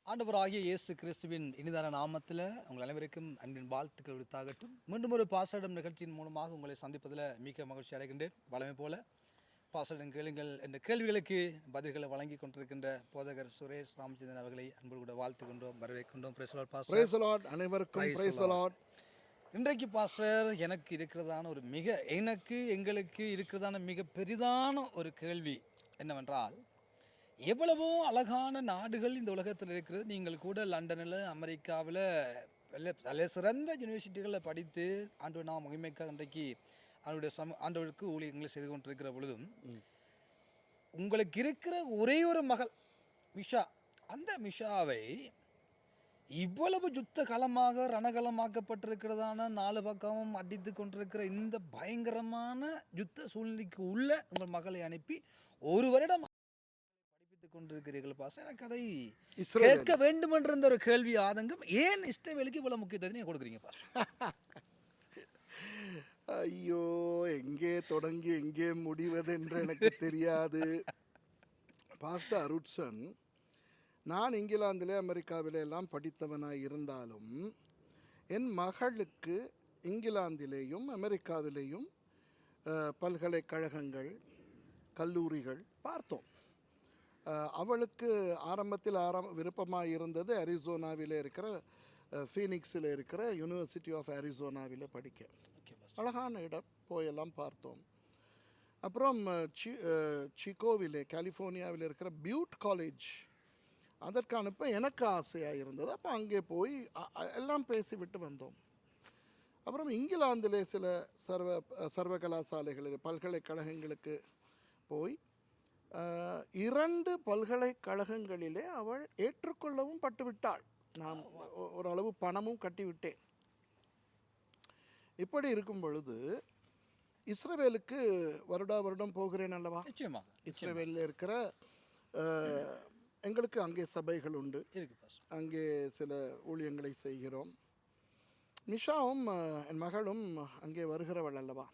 ஆண்டவராகிய இயேசு கிறிஸ்துவின் இனிதான நாமத்தில் உங்கள் அனைவருக்கும் அன்பின் வாழ்த்துக்கள் விடுத்தாகட்டும். மீண்டும் ஒரு பாசடம் நிகழ்ச்சியின் மூலமாக உங்களை சந்திப்பதில் மிக்க மகிழ்ச்சி அடைகின்றேன். வளமை போல பாசடம் கேளுங்கள் என்ற கேள்விகளுக்கு பதில்களை வழங்கி கொண்டிருக்கின்ற போதகர் சுரேஷ் ராமச்சந்திரன் அவர்களை அன்பு கூட வாழ்த்துக்கின்றோம், வரவேற்கின்றோம். அனைவருக்கும் இன்றைக்கு பாஸ்டர் எங்களுக்கு இருக்கிறதான மிக பெரிதான ஒரு கேள்வி என்னவென்றால், எவ்வளவோ அழகான நாடுகள் இந்த உலகத்தில் இருக்கிறது. நீங்கள் கூட லண்டனில், அமெரிக்காவில் பல சிறந்த யூனிவர்சிட்டிகளில் படித்து ஆண்டு நாம் மகிமைக்காக இன்றைக்கு ஆண்டவருக்கு ஊழியங்களை செய்து கொண்டிருக்கிற பொழுதும், உங்களுக்கு இருக்கிற ஒரே ஒரு மகள் மிஷா, அந்த மிஷாவை இவ்வளவு யுத்த களமாக ரணகலமாக்கப்பட்டிருக்கிறதான 4 பக்கமும் அடித்து கொண்டிருக்கிற இந்த பயங்கரமான யுத்த சூழ்நிலைக்கு உள்ள உங்கள் மகளை அனுப்பி ஒரு வருடம் கொண்டிருக்கிறீர்கள் பாச. எனக்கு அதை கேட்க வேண்டும் என்ற ஒரு கேள்வி ஆதங்கம். ஏன் இஸ்ரவேலுக்கு இவ்வளவு முக்கியத்துவம் நீங்க கொடுக்குறீங்க பாச? ஐயோ, எங்கே தொடங்கி எங்கே முடிவது என்று எனக்கு தெரியாது. பாஸ்டர் அருட்சன், நான் இங்கிலாந்திலே அமெரிக்காவிலே எல்லாம் படித்தவனாய் இருந்தாலும் என் மகளுக்கு இங்கிலாந்திலேயும் அமெரிக்காவிலேயும் பல்கலைக்கழகங்கள், கல்லூரிகள் பார்த்தோம். அவளுக்கு ஆரம்பத்தில் விருப்பமாக இருந்தது அரிசோனாவில் இருக்கிற ஃபீனிக்ஸில் இருக்கிற யூனிவர்சிட்டி ஆஃப் அரிசோனாவில் படிக்க. அழகான இடம், போயெல்லாம் பார்த்தோம். அப்புறம் சிகோவிலே, கலிஃபோர்னியாவில் இருக்கிற பியூட் காலேஜ், அதற்கு அனுப்ப எனக்கு ஆசையாக இருந்தது. அப்போ அங்கே போய் எல்லாம் பேசிவிட்டு வந்தோம். அப்புறம் இங்கிலாந்திலே சில சர்வ கலாசாலைகளில் பல்கலைக்கழகங்களுக்கு போய் 2 பல்கலைக்கழகங்களிலே அவள் ஏற்றுக்கொள்ளவும் பட்டுவிட்டாள். நான் ஓரளவு பணமும் கட்டிவிட்டேன். இப்படி இருக்கும் பொழுது இஸ்ரவேலுக்கு வருடம் போகிறேன் அல்லவா. இஸ்ரவேலில் இருக்கிற எங்களுக்கு அங்கே சபைகள் உண்டு, அங்கே சில ஊழியங்களை செய்கிறோம். மிஷாவும் என் மகளும் அங்கே வருகிறவள் அல்லவா.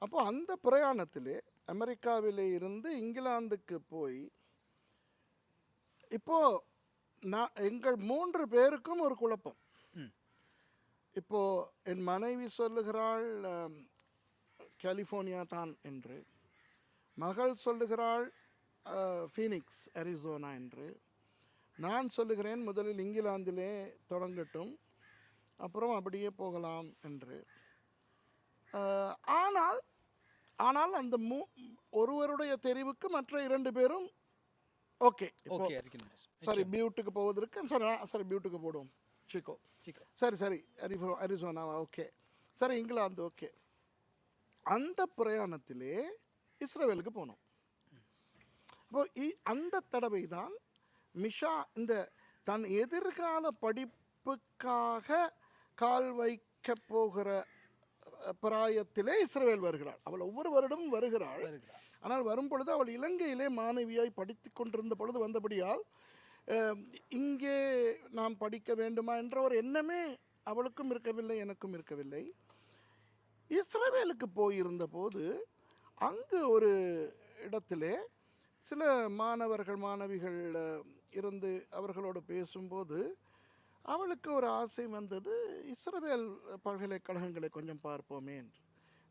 அப்போ அந்த பிரயாணத்திலே அமெரிக்காவிலே இருந்து இங்கிலாந்துக்கு போய், இப்போ எங்கள் 3 பேருக்கும் ஒரு குழப்பம். இப்போ என் மனைவி சொல்லுகிறாள் கலிஃபோர்னியா தான் என்று, மகள் சொல்லுகிறாள் ஃபீனிக்ஸ் அரிசோனா என்று, நான் சொல்லுகிறேன் முதலில் இங்கிலாந்திலே தொடங்கட்டும், அப்புறம் அப்படியே போகலாம் என்று. ஆனால் அந்த ஒருவருடைய தெரிவுக்கு மற்ற 2 பேரும் ஓகே. சரி, பியூட்டுக்கு போவதற்கு சரி பியூட்டுக்கு போடுவோம், சிக்கோ சரி அரிசோனா ஓகே, சரி இங்கிலாந்து ஓகே. அந்த பிரயாணத்திலே இஸ்ரவேலுக்கு போனோம். இப்போ அந்த தடவை தான் மிஷா இந்த தன் எதிர்கால படிப்புக்காக கால் வைக்க போகிற பிராயத்திலே இஸ்ரவேல் வருகிறாள். அவள் ஒவ்வொரு வருடமும் வருகிறாள். ஆனால் வரும் பொழுது அவள் இலங்கையிலே மாணவியாய் படித்து கொண்டிருந்த பொழுது வந்தபடியால் இங்கே நாம் படிக்க வேண்டுமா என்ற ஒரு எண்ணமே அவளுக்கும் இருக்கவில்லை, எனக்கும் இருக்கவில்லை. இஸ்ரவேலுக்கு போயிருந்த போது அங்கு ஒரு இடத்திலே சில மாணவிகள் இருந்து அவர்களோடு பேசும்போது அவளுக்கு ஒரு ஆசை வந்தது, இஸ்ரவேல் பல்கலைக்கழகங்களை கொஞ்சம் பார்ப்போமே என்று.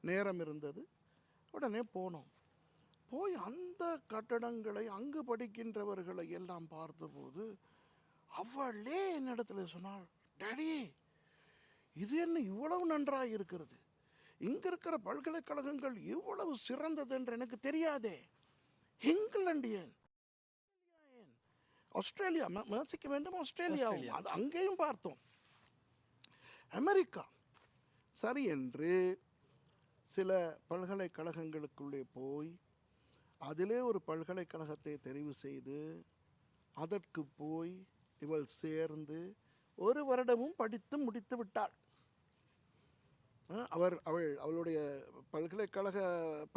நேரம் இருந்தது, உடனே போனோம். போய் அந்த கட்டடங்களை, அங்கு படிக்கின்றவர்களை எல்லாம் பார்த்தபோது அவளே என்னிடத்தில் சொன்னாள், டாடி இது என்ன இவ்வளவு நன்றாக இருக்கிறது, இங்க இருக்கிற பல்கலைக்கழகங்கள் இவ்வளவு சிறந்தது என்று எனக்கு தெரியாதே. இங்கிலாந்து ஏன், ஆஸ்திரேலியா, யோசிக்க வேண்டும், ஆஸ்திரேலியாவும் அது அங்கேயும் பார்த்தோம், அமெரிக்கா. சரி என்று சில பல்கலைக்கழகங்களுக்குள்ளே போய் அதிலே ஒரு பல்கலைக்கழகத்தை தெரிவு செய்து அதற்கு போய் இவள் சேர்ந்து 1 வருடமும் படித்து முடித்து விட்டாள். அவளுடைய பல்கலைக்கழக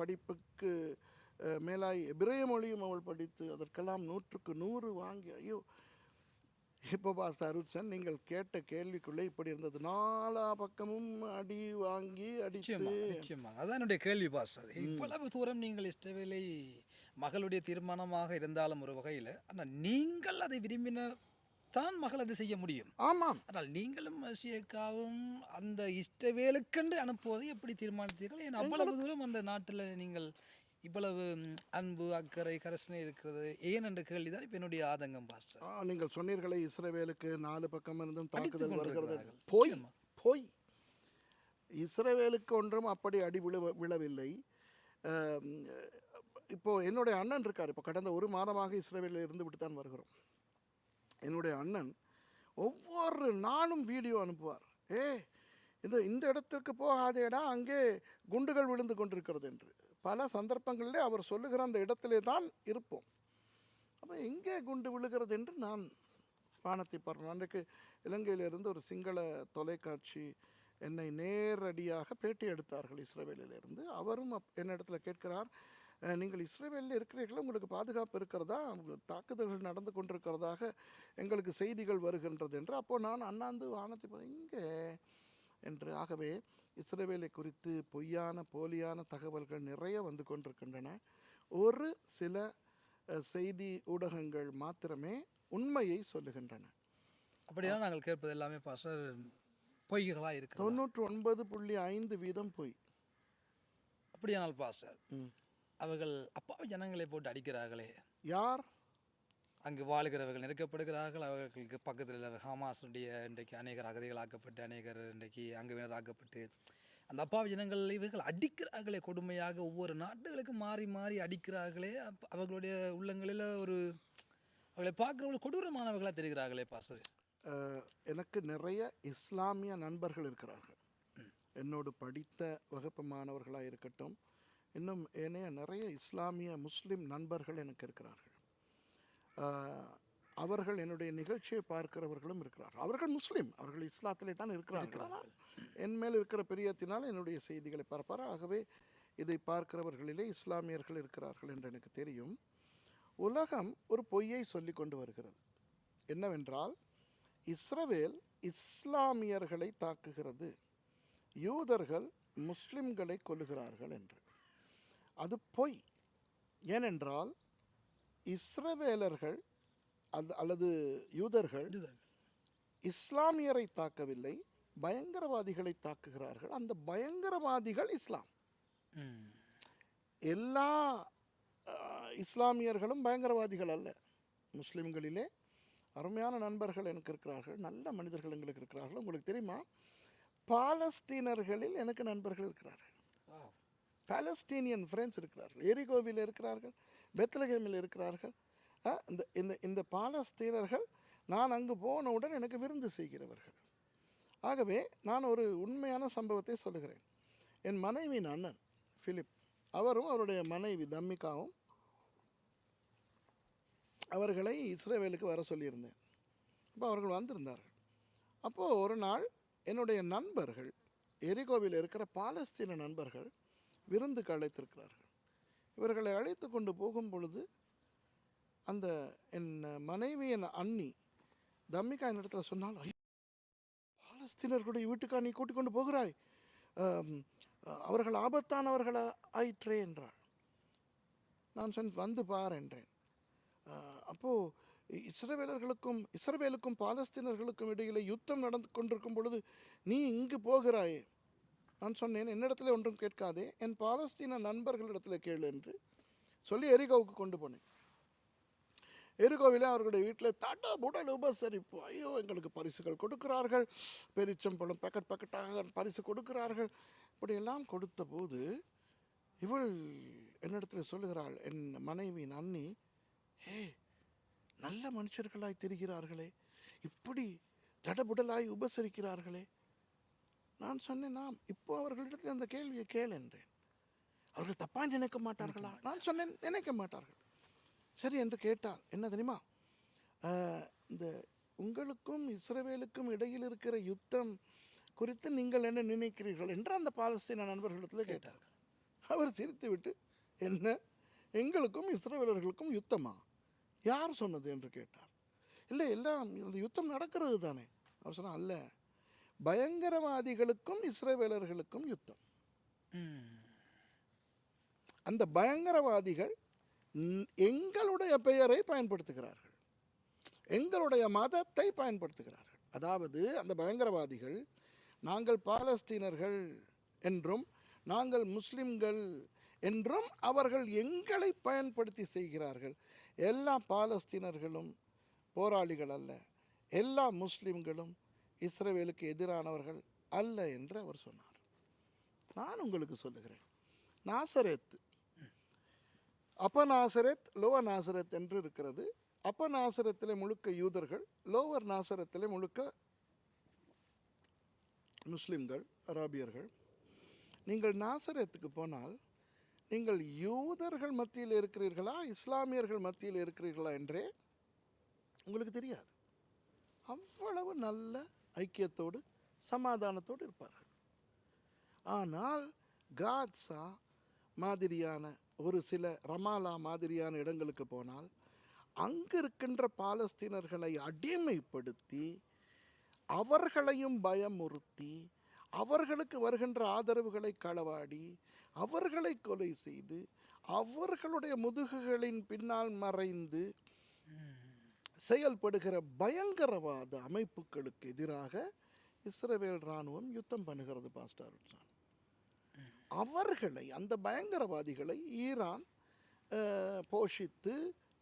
படிப்புக்கு மேலாய் எபிரேய மொழியும் அவள் படித்து அதற்கெல்லாம் 100க்கு 100 வாங்கி. ஐயோ, இப்போ பாஸ்டர் அருட்சன், நீங்கள் கேட்ட கேள்விக்குள்ளே இப்படி இருந்தது. 4 பக்கமும் அடி வாங்கி அடித்து. அதான் என்னுடைய கேள்வி பாஸ்டர். இவ்வளவு தூரம் நீங்கள் இஷ்டவேலை மகளுடைய தீர்மானமாக இருந்தாலும் ஒரு வகையில், ஆனால் நீங்கள் அதை விரும்பின தான் மகள் அதை செய்ய முடியும். ஆமாம். ஆனால் நீங்களும் மர்சியக்காவும் அந்த இஸ்ரவேலுக்கென்று அனுப்புவதை எப்படி தீர்மானித்தீர்கள்? ஏன் அவ்வளவு தூரம் அந்த நாட்டில் நீங்கள் இவ்வளவு அன்பு, அக்கறை, கரிசனை இருக்கிறது ஏன் என்ற கேள்விதான் இப்போ என்னுடைய ஆதங்கம் பாஸ்டர். நீங்கள் சொன்னீர்களே இஸ்ரவேலுக்கு 4 பக்கம் இருந்தும் தாக்குதல் வருகிறது. கொண்டிருக்கிறார்கள். போய் போய் இஸ்ரவேலுக்கு ஒன்றும் அப்படி அடி விழவில்லை. இப்போ என்னுடைய அண்ணன் இருக்கார். இப்போ கடந்த 1 மாதமாக இஸ்ரவேலில் இருந்து விட்டு தான் வருகிறோம். என்னுடைய அண்ணன் ஒவ்வொரு நாளும் வீடியோ அனுப்புவார். இந்த இடத்திற்கு போகாதேடா, அங்கே குண்டுகள் விழுந்து கொண்டிருக்கிறது என்று. பல சந்தர்ப்பங்களிலே அவர் சொல்லுகிற அந்த இடத்திலே தான் இருப்போம். அப்போ எங்கே குண்டு விழுகிறது என்று நான் வானத்தை பார்ப்பேன். அன்றைக்கு இலங்கையிலிருந்து ஒரு சிங்கள தொலைக்காட்சி என்னை நேரடியாக பேட்டி எடுத்தார்கள் இஸ்ரவேலிலிருந்து. அவரும் என்னிடத்தில் கேட்கிறார், நீங்கள் இஸ்ரவேலில் இருக்கிறீர்களா, உங்களுக்கு பாதுகாப்பு இருக்கிறதா, தாக்குதல்கள் நடந்து கொண்டிருக்கிறதாக எங்களுக்கு செய்திகள் வருகின்றது என்று. அப்போது நான் அண்ணாந்து வானத்தை இங்கே என்று. ஆகவே இஸ்ரவேலை குறித்து பொய்யான போலியான தகவல்கள் நிறைய வந்து கொண்டிருக்கின்றன. ஒரு சில செய்தி ஊடகங்கள் மாத்திரமே உண்மையை சொல்லுகின்றன. அப்படிதான் நாங்கள் கேட்பது எல்லாமே பாஸ்டர் பொய்களாக இருக்கு. 99.5% பொய். அப்படியானால் பாஸ்டர் அவர்கள் அப்பாவி ஜனங்களை போட்டு அடிக்கிறார்களே, யார்? அங்கு வாழுகிறவர்கள் நெருக்கப்படுகிறார்கள். அவர்களுக்கு பக்கத்தில் ஹமாஸுடைய இன்றைக்கு அநேகர் அகதிகளாக்கப்பட்டு, அநேகர் இன்றைக்கு அங்கவினராக்கப்பட்டு, அந்த அப்பாவி ஜனங்கள் இவர்கள் அடிக்கிறார்களே கொடுமையாக. ஒவ்வொரு நாட்டுகளுக்கு மாறி மாறி அடிக்கிறார்களே. அவர்களுடைய உள்ளங்களில் ஒரு அவர்களை பார்க்குறவர்கள் கொடூரமானவர்களாக தெரிகிறார்களே பாஸ்டர். எனக்கு நிறைய இஸ்லாமிய நண்பர்கள் இருக்கிறார்கள். என்னோடு படித்த வகுப்பு மாணவர்களாக இருக்கட்டும், இன்னும் ஏனைய நிறைய இஸ்லாமிய முஸ்லிம் நண்பர்கள் எனக்கு இருக்கிறார்கள். அவர்கள் என்னுடைய நிகழ்ச்சியை பார்க்கிறவர்களும் இருக்கிறார்கள். அவர்கள் முஸ்லீம், அவர்கள் இஸ்லாத்திலே தான் இருக்கிறார்கள். என் மேல் இருக்கிற பிரியத்தினால் என்னுடைய செய்திகளை பார்ப்பார். ஆகவே இதை பார்க்கிறவர்களிலே இஸ்லாமியர்கள் இருக்கிறார்கள் என்று எனக்கு தெரியும். உலகம் ஒரு பொய்யை சொல்லி கொண்டு வருகிறது. என்னவென்றால், இஸ்ரவேல் இஸ்லாமியர்களை தாக்குகிறது, யூதர்கள் முஸ்லிம்களை கொல்லுகிறார்கள் என்று. அது பொய். ஏனென்றால் இஸ்ரவேலர்கள் அல்லது யூதர்கள் இஸ்லாமியரை தாக்கவில்லை, பயங்கரவாதிகளை தாக்குகிறார்கள். அந்த பயங்கரவாதிகள் இஸ்லாம். எல்லா இஸ்லாமியர்களும் பயங்கரவாதிகள் அல்ல. முஸ்லிம்களிலே அருமையான நண்பர்கள் எனக்கு இருக்கிறார்கள், நல்ல மனிதர்கள் எங்களுக்கு இருக்கிறார்கள். உங்களுக்கு தெரியுமா, பாலஸ்தீனர்களில் எனக்கு நண்பர்கள் இருக்கிறார்கள். பாலஸ்தீனியன் ஃப்ரெண்ட்ஸ் இருக்கிறார்கள். எரிகோவில் இருக்கிறார்கள், பெத்லகேமில் இருக்கிறார்கள். இந்த பாலஸ்தீனர்கள் நான் அங்கு போனவுடன் எனக்கு விருந்து செய்கிறவர்கள். ஆகவே நான் ஒரு உண்மையான சம்பவத்தை சொல்லுகிறேன். என் மனைவியின் அண்ணன் பிலிப், அவரும் அவருடைய மனைவி தம்மிகாவும் அவர்களை இஸ்ரவேலுக்கு வர சொல்லியிருந்தேன். அப்போ அவர்கள் வந்திருந்தார்கள். அப்போது ஒரு நாள் என்னுடைய நண்பர்கள், எரிகோவில் இருக்கிற பாலஸ்தீன நண்பர்கள் விருந்துக்கு அழைத்திருக்கிறார்கள். இவர்களை அழைத்து கொண்டு போகும் பொழுது அந்த என் மனைவியின் அண்ணி தம்மிகா என்னிடத்தில் சொன்னால், பாலஸ்தீனர்களுடைய வீட்டுக்கா நீ கூட்டிக் கொண்டு போகிறாய், அவர்கள் ஆபத்தானவர்கள் ஆயிற்றே என்றாள். நான் வந்து பார் என்றேன். அப்போது இஸ்ரவேலுக்கும் பாலஸ்தீனர்களுக்கும் இடையிலே யுத்தம் நடந்து கொண்டிருக்கும் பொழுது நீ இங்கு போகிறாயே. நான் சொன்னேன், என்னிடத்துல ஒன்றும் கேட்காதே, என் பாலஸ்தீன நண்பர்களிடத்தில் கேளு என்று சொல்லி எரிகோவுக்கு கொண்டு போனேன். எரிகோவிலே அவர்களுடைய வீட்டில் தட புடல் உபசரிப்பு. ஐயோ, எங்களுக்கு பரிசுகள் கொடுக்கிறார்கள், பெரிச்சம்பழம் பேக்கெட்டாக பரிசு கொடுக்கிறார்கள். இப்படியெல்லாம் கொடுத்த போது இவள் என்னிடத்தில் சொல்லுகிறாள், என் மனைவியின் அண்ணி, நல்ல மனுஷர்களாய் தெரிகிறார்களே, இப்படி தடபுடலாய் உபசரிக்கிறார்களே. நான் சொன்னேன், நாம் இப்போ அவர்களிடத்தில் அந்த கேள்வியை கேள் என்றேன். அவர்கள் தப்பாக நினைக்க மாட்டார்களா? நான் சொன்னேன், நினைக்க மாட்டார்கள். சரி என்று கேட்டால் என்ன தெரியுமா, இந்த உங்களுக்கும் இஸ்ரவேலுக்கும் இடையில் இருக்கிற யுத்தம் குறித்து நீங்கள் என்ன நினைக்கிறீர்கள் என்று அந்த பாலஸ்தீன நண்பர்களிடத்தில் கேட்டார்கள். அவர் சிரித்துவிட்டு, என்ன, எங்களுக்கும் இஸ்ரவேலர்களுக்கும் யுத்தமா, யார் சொன்னது என்று கேட்டார். இல்லை, எல்லாம் இந்த யுத்தம் நடக்கிறது தானே. அவர் சொன்னார், அல்ல, பயங்கரவாதிகளுக்கும் இஸ்ரவேலர்களுக்கும் யுத்தம். அந்த பயங்கரவாதிகள் எங்களுடைய பெயரை பயன்படுத்துகிறார்கள். எங்களுடைய மதத்தை பயன்படுத்துகிறார்கள். அதாவது அந்த பயங்கரவாதிகள் நாங்கள் பாலஸ்தீனர்கள் என்றும் நாங்கள் முஸ்லிம்கள் என்றும் அவர்கள் எங்களை பயன்படுத்தி செய்கிறார்கள். எல்லா பாலஸ்தீனர்களும் போராளிகள் அல்ல, எல்லா முஸ்லிம்களும் இஸ்ரவேலுக்கு எதிரானவர்கள் அல்ல என்று அவர் சொன்னார். நான் உங்களுக்கு சொல்லுகிறேன், நாசரேத், அப்ப நாசரேத், லோவர் நாசரேத் என்று இருக்கிறது. அப்ப நாசரத்திலே முழுக்க யூதர்கள், லோவர் நாசரத்திலே முழுக்க முஸ்லிம்கள், அராபியர்கள். நீங்கள் நாசரேத்துக்கு போனால் நீங்கள் யூதர்கள் மத்தியில் இருக்கிறீர்களா இஸ்லாமியர்கள் மத்தியில் இருக்கிறீர்களா என்றே உங்களுக்கு தெரியாது. அவ்வளவு நல்ல ஐக்கியத்தோடு சமாதானத்தோடு இருப்பார்கள். ஆனால் காட்சா மாதிரியான ஒரு சில ரமாலா மாதிரியான இடங்களுக்கு போனால் அங்கு இருக்கின்ற பாலஸ்தீனர்களை அடிமைப்படுத்தி அவர்களையும் பயமுறுத்தி அவர்களுக்கு வருகின்ற ஆதரவுகளை களவாடி அவர்களை கொலை செய்து அவர்களுடைய முதுகுகளின் பின்னால் மறைந்து செயல்படுகிற பயங்கரவாத அமைப்புகளுக்கு எதிராக இஸ்ரவேல் இராணுவம் யுத்தம் பண்ணுகிறது. பாஸ்டர் அவர்களை, அந்த பயங்கரவாதிகளை ஈரான் போஷித்து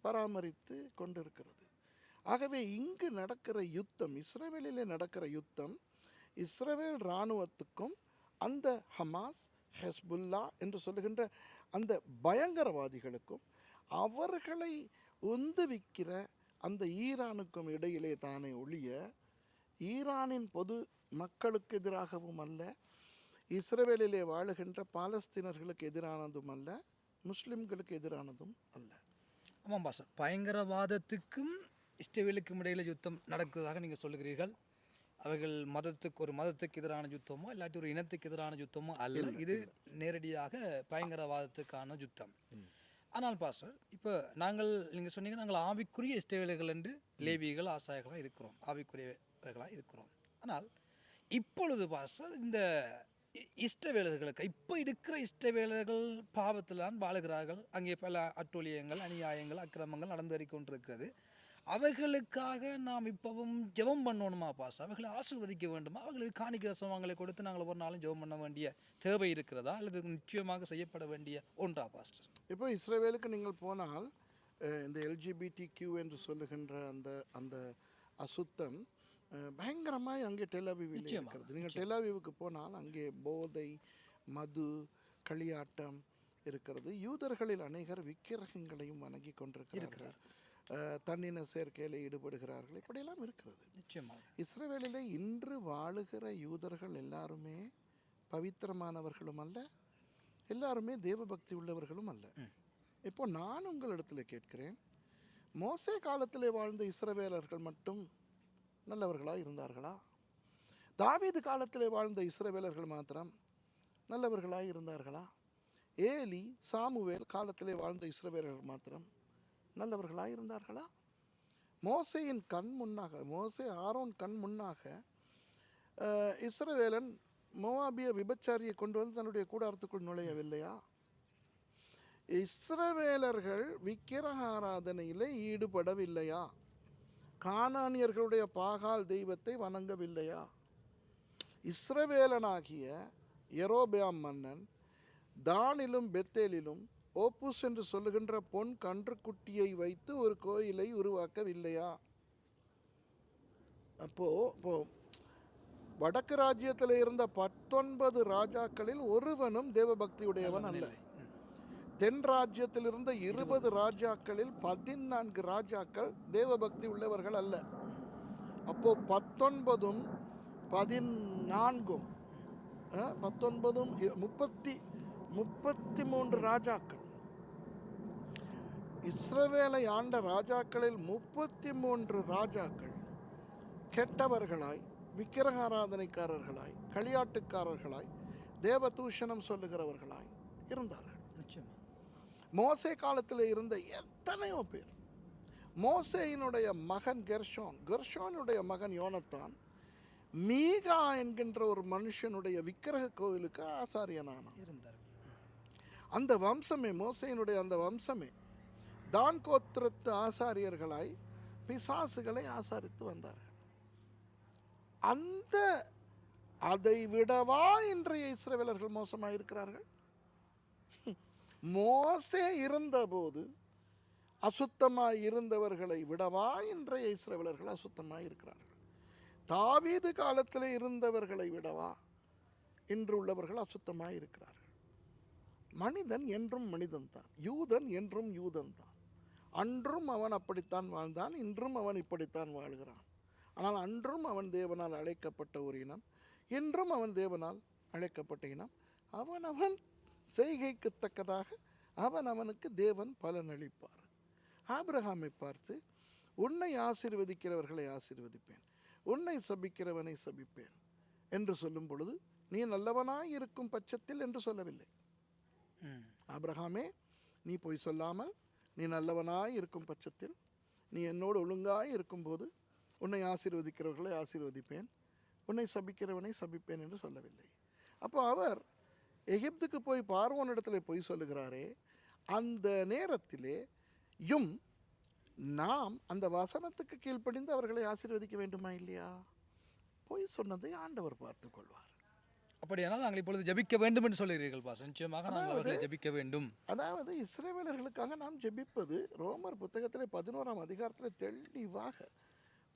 பராமரித்து கொண்டிருக்கிறது. ஆகவே இங்கு நடக்கிற யுத்தம், இஸ்ரவேலிலே நடக்கிற யுத்தம், இஸ்ரவேல் இராணுவத்துக்கும் அந்த ஹமாஸ், ஹெஸ்புல்லா என்று சொல்லுகின்ற அந்த பயங்கரவாதிகளுக்கும் அவர்களை உந்துவிக்கிற அந்த ஈரானுக்கும் இடையிலே தானே ஒழிய ஈரானின் பொது மக்களுக்கு எதிராகவும் அல்ல, இஸ்ரவேலிலே வாழுகின்ற பாலஸ்தீனர்களுக்கு எதிரானதும் அல்ல, முஸ்லிம்களுக்கு எதிரானதும் அல்ல. ஆமாம் பாஸ்டர், பயங்கரவாதத்துக்கும் இஸ்ரவேலுக்கும் இடையில் யுத்தம் நடக்கிறதாக நீங்கள் சொல்லுகிறீர்கள். அவைகள் ஒரு மதத்துக்கு எதிரான யுத்தமோ இல்லாட்டி ஒரு இனத்துக்கு எதிரான யுத்தமோ அல்ல, இது நேரடியாக பயங்கரவாதத்துக்கான யுத்தம். ஆனால் பாஸ்டர், இப்போ நீங்கள் சொன்னீங்க நாங்கள் ஆவிக்குரிய இஸ்ரவேலர்கள் என்று லேவியர்கள் ஆசாயர்களாக இருக்கிறோம், ஆவிக்குரியவர்களாக இருக்கிறோம். ஆனால் இப்பொழுது பாஸ்டர் இந்த இஷ்டவேலர்களுக்கு, இப்போ இருக்கிற இஷ்டவேலர்கள் பாவத்தில் தான் வாழுகிறார்கள். அங்கே பல அட்டூழியங்கள், அநியாயங்கள், அக்கிரமங்கள் நடந்து கொண்டிருக்கிறது. அவைகளுக்காக நாம் இப்பவும் ஜெபம் பண்ணணுமா பாஸ்டர்? அவர்களை ஆசீர்வதிக்க வேண்டுமா? அவர்களுக்கு காணிக்கை தசமங்களை கொடுத்து நாங்கள் ஒரு நாளும் ஜெபம் பண்ண வேண்டிய தேவை இருக்கிறதா, அல்லது நிச்சயமாக செய்யப்பட வேண்டிய ஒன்றா பாஸ்டர்? இப்போ இஸ்ரவேலுக்கு நீங்கள் போனால் இந்த LGBTQ என்று சொல்லுகின்ற அந்த அசுத்தம் பயங்கரமாய் அங்கே டெலாவிவில் இருக்கிறது. நீங்கள் டெலாவிவுக்கு போனால் அங்கே போதை, மது, களியாட்டம் இருக்கிறது. யூதர்களில் அநேகர் விக்கிரகங்களையும் வணங்கி கொண்டிருக்கிறார்கள், தன்னின சேர்க்கையில் ஈடுபடுகிறார்கள், இப்படியெல்லாம் இருக்கிறது. நிச்சயமாக இஸ்ரவேலிலே இன்று வாழுகிற யூதர்கள் எல்லாருமே பவித்திரமானவர்களும் அல்ல, எல்லாருமே தேவபக்தி உள்ளவர்களும் அல்ல. இப்போ நான் உங்களிடத்தில் கேட்கிறேன், மோசே காலத்திலே வாழ்ந்த இஸ்ரவேலர்கள் மட்டும் நல்லவர்களாக இருந்தார்களா? தாவீது காலத்திலே வாழ்ந்த இஸ்ரவேலர்கள் மாத்திரம் நல்லவர்களாக இருந்தார்களா? ஏலி, சாமுவேல் காலத்திலே வாழ்ந்த இஸ்ரவேலர்கள் மாத்திரம் நல்லவர்களாக இருந்தார்களா? மோசேயின் கண் முன்னாக, மோசே ஆரோன் கண் முன்னாக இஸ்ரவேலன் மோவாபிய விபச்சாரியை கொண்டு வந்து தன்னுடைய கூடாரத்துக்குள் நுழையவில்லையா? இஸ்ரவேலர்கள் விக்கிரக ஆராதனையிலே ஈடுபடவில்லையா? கானானியர்களுடைய பாகால் தெய்வத்தை வணங்கவில்லையா? இஸ்ரவேலனாகிய யெரொபெயாம் மன்னன் தானிலும் பெத்தேலிலும் ஓப்புஸ் என்று சொல்லுகின்ற பொன் கன்றுக்குட்டியை வைத்து ஒரு கோயிலை உருவாக்கவில்லையா? அப்போ வடக்கு ராஜ்யத்தில் இருந்த 19 ராஜாக்களில் ஒருவனும் தேவபக்தியுடையவன் அல்ல. தென் ராஜ்யத்தில் இருந்த 20 ராஜாக்களில் 14 ராஜாக்கள் தேவபக்தி உள்ளவர்கள் அல்ல. அப்போ 19ம் 14ம் 19ம் 33 ராஜாக்கள். இஸ்ரவேலை ஆண்ட ராஜாக்களில் 33 ராஜாக்கள் கெட்டவர்களாய், விக்கிரக ஆராதனைக்காரர்களாய், களியாட்டுக்காரர்களாய், தேவதூஷணம் சொல்லுகிறவர்களாய் இருந்தார்கள். மோசே காலத்தில் இருந்த எத்தனையோ பேர், மோசேயினுடைய மகன் கெர்ஷோனுடைய மகன் யோனத்தான் மீகா என்கின்ற ஒரு மனுஷனுடைய விக்கிரக கோவிலுக்கு ஆசாரியனானான். அந்த வம்சமே, மோசேயினுடைய அந்த வம்சமே தான் கோத்திரத்து ஆசாரியர்களாய் பிசாசுகளை ஆசாரித்து வந்தார்கள். அந்த அதை விடவா இன்றைய இஸ்ரவேலர்கள் மோசமாக இருக்கிறார்கள்? மோசே இருந்தபோது அசுத்தமாய் இருந்தவர்களை விடவா இன்றைய இஸ்ரவேலர்கள் அசுத்தமாய் இருக்கிறார்கள்? தாவீது காலத்தில் இருந்தவர்களை விடவா இன்று உள்ளவர்கள் அசுத்தமாய் இருக்கிறார்கள்? மனிதன் என்றும் மனிதன்தான், யூதன் என்றும் யூதன் தான். அன்றும் அவன் அப்படித்தான் வாழ்ந்தான், இன்றும் அவன் இப்படித்தான் வாழ்கிறான். ஆனால் அன்றும் அவன் தேவனால் அழைக்கப்பட்ட ஒரு இனம், இன்றும் அவன் தேவனால் அழைக்கப்பட்ட இனம். அவன் செய்கைக்கு தக்கதாக அவனுக்கு தேவன் பலனளிப்பார். ஆபிரகாமை பார்த்து, உன்னை ஆசீர்வதிக்கிறவர்களை ஆசீர்வதிப்பேன், உன்னை சபிக்கிறவனை சபிப்பேன் என்று சொல்லும் பொழுது, நீ நல்லவனாய் இருக்கும் பட்சத்தில் என்று சொல்லவில்லை. ஆபிரகாமே, நீ பொய் சொல்லாமல் நீ நல்லவனாய் இருக்கும் பட்சத்தில், நீ என்னோடு ஒழுங்காய் இருக்கும்போது உன்னை ஆசீர்வதிக்கிறவர்களை ஆசீர்வதிப்பேன், உன்னை சபிக்கிறவனை சபிப்பேன் என்று சொல்லவில்லை. அப்போ அவர் எகிப்துக்கு போய் பார்வோனிடத்தில் பொய் சொல்லுகிறாரே, அந்த நேரத்திலே நாம் அந்த வசனத்துக்கு கீழ்ப்படிந்து அவர்களை ஆசீர்வதிக்க வேண்டுமா இல்லையா? பொய் சொன்னதை ஆண்டவர் பார்த்துக் கொள்வார். அப்படியானால் நாங்கள் இப்பொழுது ஜெபிக்க வேண்டும் என்று சொல்கிறீர்கள் பாஸ். நிச்சயமாக நாங்கள் அவர்களை ஜெபிக்க வேண்டும். அதாவது இஸ்ரவேலர்களுக்காக நாம் ஜெபிப்பது ரோமர் புத்தகத்திலே 11ஆம் அதிகாரத்தில் தெளிவாக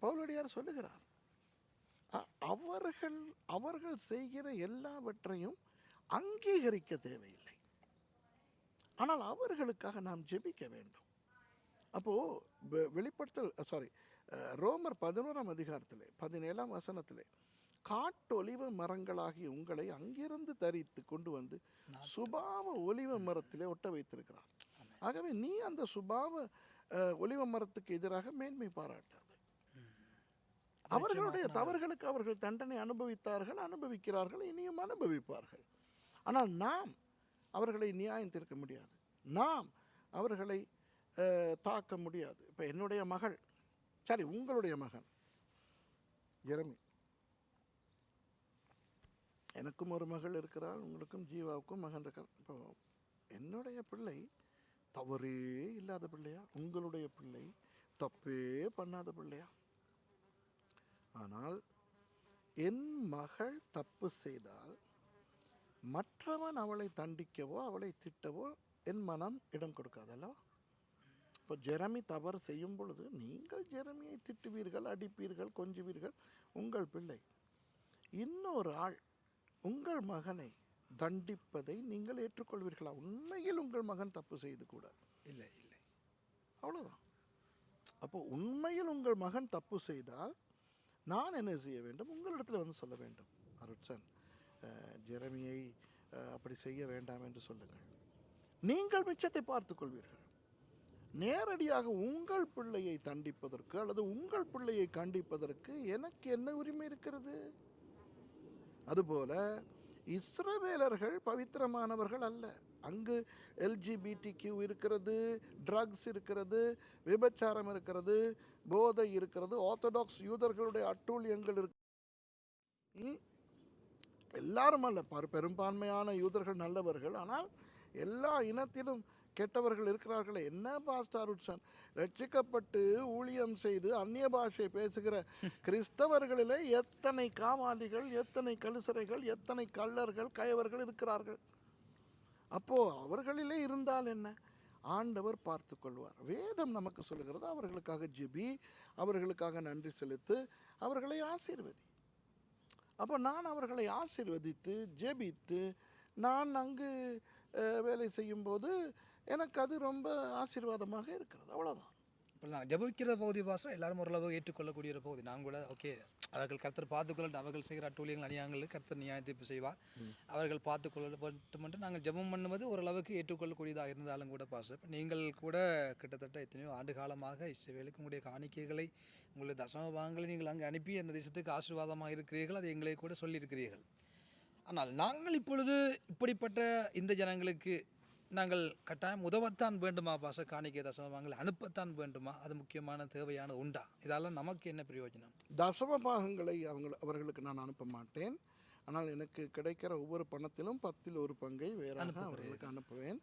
பவுலடியார் சொல்லுகிறார். அவர்கள் செய்கிற எல்லாவற்றையும் அங்கீகரிக்க தேவையில்லை, ஆனால் அவர்களுக்காக நாம் ஜெபிக்க வேண்டும். அப்போது வெளிப்படுத்தல் ரோமர் 11ஆம் அதிகாரத்திலே 17ஆம் வசனத்திலே, காட்டொலிவ மரங்களாகிய உங்களை அங்கிருந்து தரித்து கொண்டு வந்து சுபாவ ஒலிவ மரத்திலே ஒட்ட வைத்திருக்கிறார். ஆகவே நீ அந்த சுபாவ ஒலிவ மரத்துக்கு எதிராக மேன்மை பாராட்டாது. அவர்களுடைய தவறுகளுக்கு அவர்கள் தண்டனை அனுபவித்தார்கள், அனுபவிக்கிறார்கள், இனியும் அனுபவிப்பார்கள். ஆனால் நாம் அவர்களை நியாயம் தீர்க்க முடியாது, நாம் அவர்களை தாக்க முடியாது. இப்போ என்னுடைய மகள், சரி உங்களுடைய மகன் ஜெரமி, எனக்கும் ஒரு மகள் இருக்கிறாள், உங்களுக்கும் ஜீவாவுக்கும் மகன் இருக்கார். இப்போ என்னுடைய பிள்ளை தவறே இல்லாத பிள்ளையா, உங்களுடைய பிள்ளை தப்பே பண்ணாத பிள்ளையா? ஆனால் என் மகள் தப்பு செய்தால் மற்றவன் அவளை தண்டிக்கவோ அவளை திட்டவோ என் மனம் இடம் கொடுக்காது அல்லவா? இப்போ ஜெரமி தவறு செய்யும் பொழுது நீங்கள் ஜெரமியை திட்டுவீர்கள், அடிப்பீர்கள், கொஞ்சுவீர்கள். உங்கள் பிள்ளை இன்னொரு ஆள் உங்கள் மகனை தண்டிப்பதை நீங்கள் ஏற்றுக்கொள்வீர்களா? உண்மையில் உங்கள் மகன் தப்பு செய்து கூட இல்லை, அவ்வளோதான். அப்போ உண்மையில் உங்கள் மகன் தப்பு செய்தால் நான் என்ன செய்ய வேண்டும்? உங்களிடத்தில் வந்து சொல்ல வேண்டும், அருட்சன் ஜெரமியை அப்படி செய்ய வேண்டாம் என்று சொல்லுங்கள். நீங்கள் மிச்சத்தை பார்த்துக் கொள்வீர்கள். நேரடியாக உங்கள் பிள்ளையை தண்டிப்பதற்கு அல்லது உங்கள் பிள்ளையை கண்டிப்பதற்கு எனக்கு என்ன உரிமை இருக்கிறது? அதுபோல இஸ்ரவேலர்கள் பவித்திரமானவர்கள் அல்ல. அங்கு LGBTQ இருக்கிறது, ட்ரக்ஸ் இருக்கிறது, விபச்சாரம் இருக்கிறது, போதை இருக்கிறது, ஆர்த்தடாக்ஸ் யூதர்களுடைய அட்டூழியங்கள் இருக்கு. எல்லாரும் அல்ல, பெரும்பான்மையான யூதர்கள் நல்லவர்கள், ஆனால் எல்லா இனத்திலும் கெட்டவர்கள் இருக்கிறார்களே. என்ன பாஸ்டர் உட்சன், ரட்சிக்கப்பட்டு ஊழியம் செய்து அந்நிய பாஷை பேசுகிற கிறிஸ்தவர்களிலே எத்தனை காமாலிகள், எத்தனை கழுசறைகள், எத்தனை கள்ளர்கள், கயவர்கள் இருக்கிறார்கள். அப்போ அவர்களிலே இருந்தால் என்ன? ஆண்டவர் பார்த்து கொள்வார். வேதம் நமக்கு சொல்லுகிறது, அவர்களுக்காக ஜெபி, அவர்களுக்காக நன்றி செலுத்து, அவர்களை ஆசீர்வதி. அப்போ நான் அவர்களை ஆசீர்வதித்து ஜெபித்து நான் அங்கு வேலை செய்யும்போது எனக்கு அது ரொம்ப ஆசீர்வாதமாக இருக்கிறது. அவ்வளோதான். இப்போ நான் ஜெபிக்கிற பகுதி பாசம் எல்லாரும் ஓரளவு ஏற்றுக்கொள்ளக்கூடிய ஒரு பகுதி. நான் கூட ஓகே, அவர்கள் கர்த்தர் பார்த்துக்கொள்ளட்டும், அவர்கள் செய்கிற அட்டூழியங்கள் அநியாயங்களுக்கு கர்த்தர் நியாய தீர்ப்பு செய்வார், அவர்கள் பார்த்துக்கொள்ளப்பட்டும் என்று நாங்கள் ஜெபம் பண்ணுவது ஓரளவுக்கு ஏற்றுக்கொள்ளக்கூடியதாக இருந்தாலும் கூட பாசம், இப்போ நீங்கள் கூட கிட்டத்தட்ட எத்தனையோ ஆண்டு காலமாக இஸ்ரவேலுக்கு உங்களுடைய காணிக்கைகளை, உங்களுடைய தசமபாகங்களை நீங்கள் அங்கே அனுப்பி அந்த தேசத்துக்கு ஆசீர்வாதமாக இருக்கிறீர்கள், அதை எங்களை கூட சொல்லியிருக்கிறீர்கள். ஆனால் நாங்கள் இப்பொழுது இப்படிப்பட்ட இந்த ஜனங்களுக்கு நாங்கள் கட்டாயம் உதவத்தான் வேண்டுமா பாச? காணிக்கை தசமபாகங்களை அனுப்பத்தான் வேண்டுமா? அது முக்கியமான தேவையான உண்டா? இதெல்லாம் நமக்கு என்ன பிரயோஜனம்? தசமபாகங்களை அவர்களுக்கு நான் அனுப்ப மாட்டேன். ஆனால் எனக்கு கிடைக்கிற ஒவ்வொரு பணத்திலும் 10ல் 1 பங்கை வேறாக அவர்களுக்கு அனுப்புவேன்.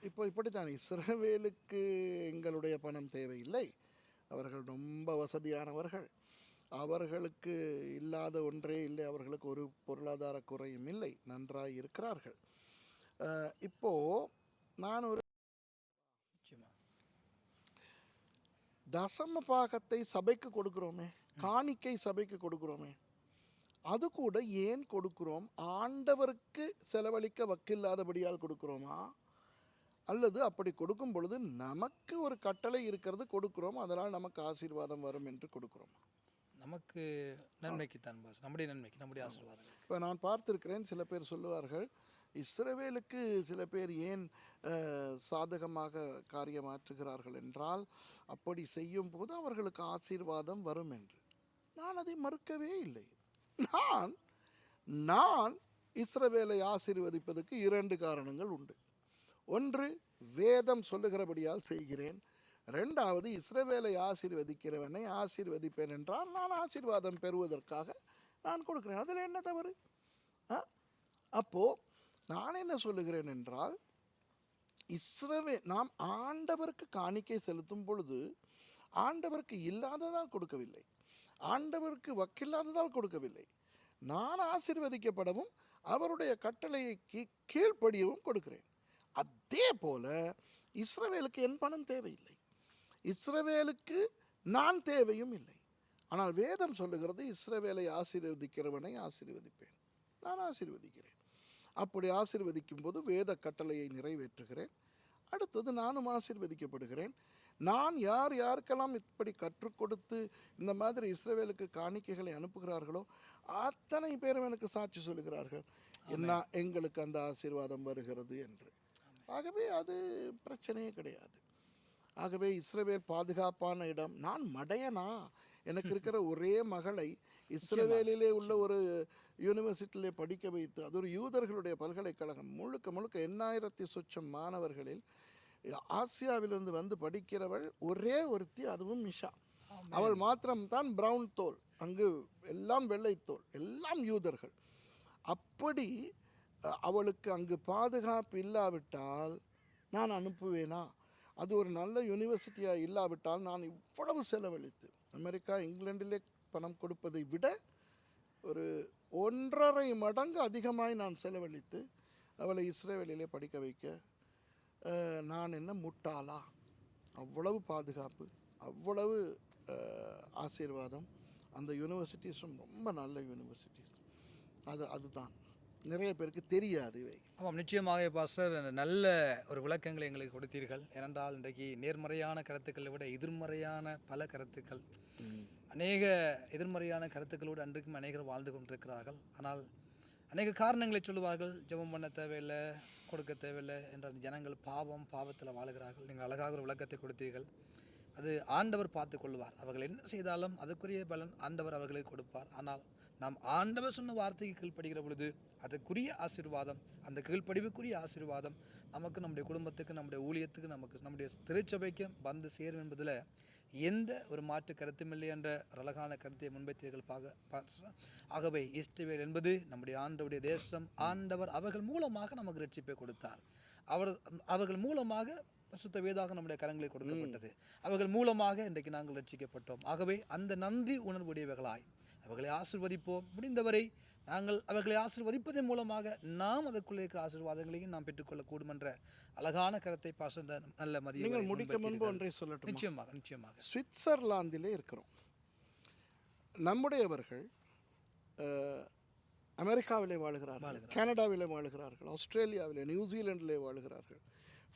இப்போ இப்படித்தான் இஸ்ரவேலுக்கு எங்களுடைய பணம் தேவையில்லை, அவர்கள் ரொம்ப வசதியானவர்கள். அவர்களுக்கு இல்லாத ஒன்றே இல்லை, அவர்களுக்கு ஒரு பொருளாதார குறையும் இல்லை, நன்றாய் இருக்கிறார்கள். இப்போ நான் ஒரு நிச்சயமா. தசம பாகத்தை சபைக்கு கொடுக்கிறோமே, காணிக்கை சபைக்கு கொடுக்கிறோமே, அது கூட ஏன் கொடுக்கிறோம்? ஆண்டவருக்கு செலவழிக்க வக்கில்லாதபடியால் கொடுக்கிறோமா, அல்லது அப்படி கொடுக்கும் பொழுது நமக்கு ஒரு கட்டளை இருக்கிறது கொடுக்கிறோம், அதனால் நமக்கு ஆசீர்வாதம் வரும் என்று கொடுக்கிறோம்? நமக்கு நன்மைக்குத்தான் பாஸ், நம்முடைய நன்மைக்கு, நம்முடைய ஆசீர்வாதம். இப்போ நான் பார்த்திருக்கிறேன், சில பேர் சொல்லுவார்கள், இஸ்ரவேலுக்கு சில பேர் ஏன் சாதகமாக காரியமாற்றுகிறார்கள் என்றால், அப்படி செய்யும் போது அவர்களுக்கு ஆசீர்வாதம் வரும் என்று. நான் அதை மறுக்கவே இல்லை. நான் நான் இஸ்ரவேலை ஆசீர்வதிப்பதற்கு 2 காரணங்கள் உண்டு. ஒன்று, வேதம் சொல்லுகிறபடியால் செய்கிறேன். 2வது, இஸ்ரவேலை ஆசீர்வதிக்கிறவனை ஆசீர்வதிப்பேன் என்றால் நான் ஆசீர்வாதம் பெறுவதற்காக நான் கொடுக்கிறேன். அதில் என்ன தவறு? அப்போ நான் என்ன சொல்லுகிறேன் என்றால், நாம் ஆண்டவருக்கு காணிக்கை செலுத்தும் பொழுது ஆண்டவருக்கு இல்லாததால் கொடுக்கவில்லை, ஆண்டவருக்கு வக்கில்லாததால் கொடுக்கவில்லை. நான் ஆசீர்வதிக்கப்படவும் அவருடைய கட்டளையை கீழ்ப்படியவும் கொடுக்கிறேன். அதே போல இஸ்ரவேலுக்கு என் பணம் தேவையில்லை, இஸ்ரவேலுக்கு நான் தேவையும் இல்லை. ஆனால் வேதம் சொல்லுகிறது, இஸ்ரவேலை ஆசீர்வதிக்கிறவனை ஆசீர்வதிப்பேன், நான் ஆசீர்வதிக்கிறேன். அப்படி ஆசீர்வதிக்கும் போது வேத கட்டளையை நிறைவேற்றுகிறேன். அடுத்தது நானும் ஆசீர்வதிக்கப்படுகிறேன். நான் யாருக்கெல்லாம் இப்படி கற்றுக் கொடுத்து இந்த மாதிரி இஸ்ரவேலுக்கு காணிக்கைகளை அனுப்புகிறார்களோ அத்தனை பேரும் எனக்கு சாட்சி சொல்லுகிறார்கள், என்ன எங்களுக்கு அந்த ஆசீர்வாதம் வருகிறது என்று. ஆகவே அது பிரச்சனையே கிடையாது. ஆகவே இஸ்ரவேல் பாதுகாப்பான இடம். நான் மடையனா? எனக்கு இருக்கிற ஒரே மகளை இஸ்ரவேலிலே உள்ள ஒரு யூனிவர்சிட்டியிலே படிக்க வைத்து, அது ஒரு யூதர்களுடைய பல்கலைக்கழகம், முழுக்க 8000 சொச்சம் மாணவர்களில் ஆசியாவிலிருந்து வந்து படிக்கிறவள் ஒரே ஒருத்தி, அதுவும் மிஷா. அவள் மாத்திரம்தான் பிரவுன் தோல், அங்கு எல்லாம் வெள்ளை தோல், எல்லாம் யூதர்கள். அப்படி அவளுக்கு அங்கு பாதுகாப்பு இல்லாவிட்டால் நான் அனுப்புவேனா? அது ஒரு நல்ல யூனிவர்சிட்டியாக இல்லாவிட்டால் நான் இவ்வளவு செலவழித்து, அமெரிக்கா இங்கிலாண்டிலே பணம் கொடுப்பதை விட ஒரு 1.5 மடங்கு அதிகமாய் நான் செலவழித்து அவளை இஸ்ரேலிலே படிக்க வைக்க நான் என்ன முட்டாளா? அவ்வளவு பாதுகாப்பு, அவ்வளவு ஆசீர்வாதம். அந்த யூனிவர்சிட்டிஸும் ரொம்ப நல்ல யூனிவர்சிட்டிஸ். அதுதான் நிறைய பேருக்கு தெரியாது இவை. ஆமாம், நிச்சயமாக பாஸ்டர், நல்ல ஒரு விளக்கங்களை எங்களுக்கு கொடுத்தீர்கள். ஏனென்றால் இன்றைக்கு நேர்மறையான கருத்துக்களை விட எதிர்மறையான பல கருத்துக்கள், அநேக எதிர்மறையான கருத்துக்களோடு அன்றைக்கும் அநேகர் வாழ்ந்து கொண்டிருக்கிறார்கள். ஆனால் அநேக காரணங்களை சொல்லுவார்கள், ஜெபம் பண்ண தேவையில்லை, கொடுக்க தேவையில்லை என்ற ஜனங்கள் பாவத்தில் வாழுகிறார்கள். நீங்கள் அழகாக ஒரு விளக்கத்தை கொடுத்தீர்கள். அது ஆண்டவர் பார்த்து கொள்வார். அவர்கள் என்ன செய்தாலும் அதுக்குரிய பலன் ஆண்டவர் அவர்களுக்கு கொடுப்பார். ஆனால் நாம் ஆண்டவர் சொன்ன வார்த்தைக்கு கீழ்ப்படுகிற பொழுது அதுக்குரிய ஆசீர்வாதம், அந்த கீழ்ப்படிவுக்குரிய ஆசீர்வாதம் நமக்கு, நம்முடைய குடும்பத்துக்கு, நம்முடைய ஊழியத்துக்கு, நமக்கு, நம்முடைய திருச்சபைக்கும் வந்து சேரும் என்பதில் எந்த ஒரு மாற்று கருத்தும் இல்லை என்ற அழகான கருத்தை முன்வைத்தீர்கள். ஆகவே இஸ்ரவேல் என்பது நம்முடைய ஆண்டவருடைய தேசம். ஆண்டவர் அவர்கள் மூலமாக நமக்கு ரட்சிப்பை கொடுத்தார். அவர்கள் மூலமாக சுத்த வேதாக நம்முடைய கரங்களில் கொடுக்கப்பட்டது. அவர்கள் மூலமாக இன்றைக்கு நாங்கள் ரட்சிக்கப்பட்டோம். ஆகவே அந்த நன்றி உணர்வுடையவர்களாய் அவர்களை ஆசீர்வதிப்போம். முடிந்தவரை நாங்கள் அவர்களை ஆசீர்வதிப்பதன் மூலமாக நாம் அதற்குள்ளே இருக்கிற ஆசீர்வாதங்களையும் நாம் பெற்றுக்கொள்ளக்கூடும் என்ற அழகான கருத்தை பாசந்த நல்ல மதியம். நீங்கள் முடிக்க முன்பு ஒன்றை சொல்லட்டும்? நிச்சயமாக. சுவிட்சர்லாந்திலே இருக்கிறோம். நம்முடையவர்கள் அமெரிக்காவிலே வாழ்கிறார்கள், கனடாவிலே வாழ்கிறார்கள், ஆஸ்திரேலியாவிலே, நியூசிலாண்டிலே வாழ்கிறார்கள்,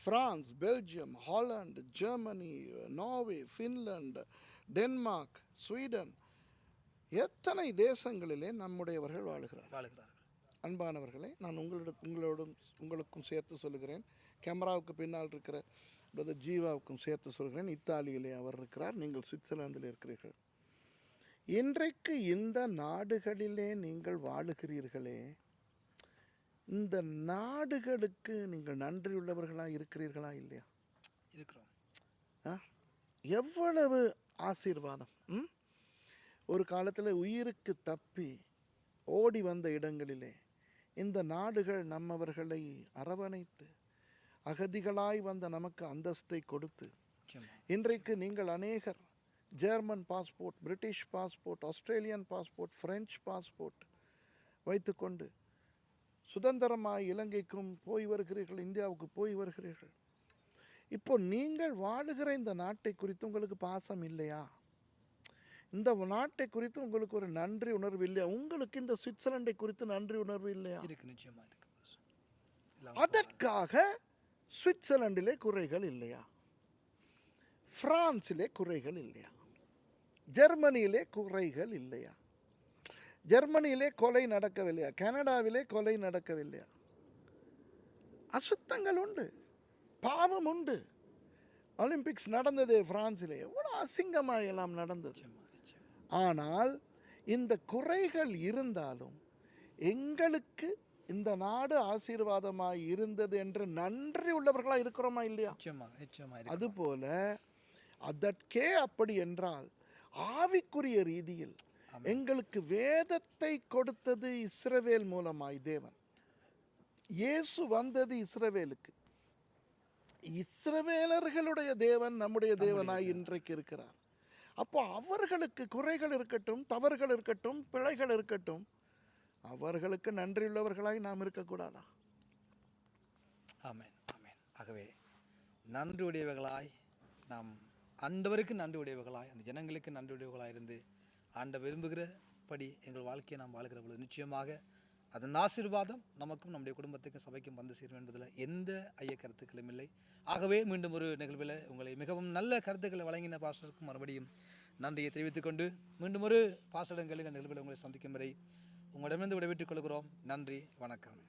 France, Belgium, Holland, Germany, Norway, Finland, Denmark, Sweden, எத்தனை தேசங்களிலே நம்முடையவர்கள் வாழ்கிறார்கள். அன்பானவர்களே, நான் உங்களுக்கும் சேர்த்து சொல்லுகிறேன், கேமராவுக்கு பின்னால் இருக்கிற பிரதர் ஜீவாவுக்கும் சேர்த்து சொல்கிறேன். இத்தாலியிலே அவர் இருக்கிறார், நீங்கள் சுவிட்சர்லாந்தில் இருக்கிறீர்கள். இன்றைக்கு இந்த நாடுகளிலே நீங்கள் வாழுகிறீர்களே, இந்த நாடுகளுக்கு நீங்கள் நன்றியுள்ளவர்களாக இருக்கிறீர்களா இல்லையா? இருக்கிறோம். எவ்வளவு ஆசீர்வாதம்! ஒரு காலத்தில் உயிருக்கு தப்பி ஓடி வந்த இடங்களிலே இந்த நாடுகள் நம்மவர்களை அரவணைத்து அகதிகளாய் வந்த நமக்கு அந்தஸ்தை கொடுத்து, இன்றைக்கு நீங்கள் அநேகர் German passport, British passport, Australian passport, French passport வைத்துக்கொண்டு சுதந்திரமாய் இலங்கைக்கும் போய் வருகிறீர்கள், இந்தியாவுக்கு போய் வருகிறீர்கள். இப்போ நீங்கள் வாழுகிற இந்த நாட்டை குறித்து உங்களுக்கு பாசம் இல்லையா? இந்த நாட்டை குறித்து உங்களுக்கு ஒரு நன்றி உணர்வு இல்லையா? உங்களுக்கு இந்த சுவிட்சர்லாண்டை குறித்து நன்றி உணர்வு இல்லையா? இருக்கு, நிச்சயமா இருக்கு. அதற்காக சுவிட்சர்லாண்டிலே குறைகள் இல்லையா? பிரான்சிலே குறைகள் இல்லையா? ஜெர்மனியிலே குறைகள் இல்லையா? ஜெர்மனியிலே கொலை நடக்கவில்லையா? கனடாவிலே கொலை நடக்கவில்லையா? அசுத்தங்கள் உண்டு, பாவம் உண்டு. ஒலிம்பிக்ஸ் நடந்தது பிரான்சிலே, எவ்வளோ அசிங்கமாக எல்லாம் நடந்தது. ஆனால் இந்த குறைகள் இருந்தாலும் எங்களுக்கு இந்த நாடு ஆசீர்வாதமாய் இருந்தது என்று நன்றி உள்ளவர்களாக இருக்கிறோமா இல்லையா? அதுபோல அதற்கே அப்படி என்றால் ஆவிக்குரிய ரீதியில் எங்களுக்கு வேதத்தை கொடுத்தது இஸ்ரவேல் மூலமாய் தேவன். இயேசு வந்தது இஸ்ரவேலுக்கு. இஸ்ரவேலர்களுடைய தேவன் நம்முடைய தேவனாய் இன்றைக்கு இருக்கிறார். அப்போ அவர்களுக்கு குறைகள் இருக்கட்டும், தவறுகள் இருக்கட்டும், பிழைகள் இருக்கட்டும், அவர்களுக்கு நன்றியுள்ளவர்களாய் நாம் இருக்கக்கூடாதா? ஆமென், ஆமென். ஆகவே நன்றி உடையவர்களாய், நாம் ஆண்டவருக்கு நன்றி உடையவர்களாய், அந்த ஜனங்களுக்கு நன்றி உடையவர்களாய் இருந்து ஆண்டவர் விரும்புகிறபடி எங்கள் வாழ்க்கையை நாம் வாழ்கிற பொழுது நிச்சயமாக அதன் ஆசீர்வாதம் நமக்கும் நம்முடைய குடும்பத்துக்கும் சபைக்கும் வந்து சேரும் என்பதில் எந்த ஐய கருத்துக்களும் இல்லை. ஆகவே மீண்டும் ஒரு நிகழ்வில் உங்களை மிகவும் நல்ல கருத்துக்களை வழங்கின பாஸ்டருக்கும் மறுபடியும் நன்றியை தெரிவித்துக் கொண்டு மீண்டும் ஒரு பாசடங்களில் நிகழ்வில் உங்களை சந்திக்கும் வரை உங்களிடமிருந்து விடைபெற்றுக் கொள்கிறோம். நன்றி, வணக்கம்.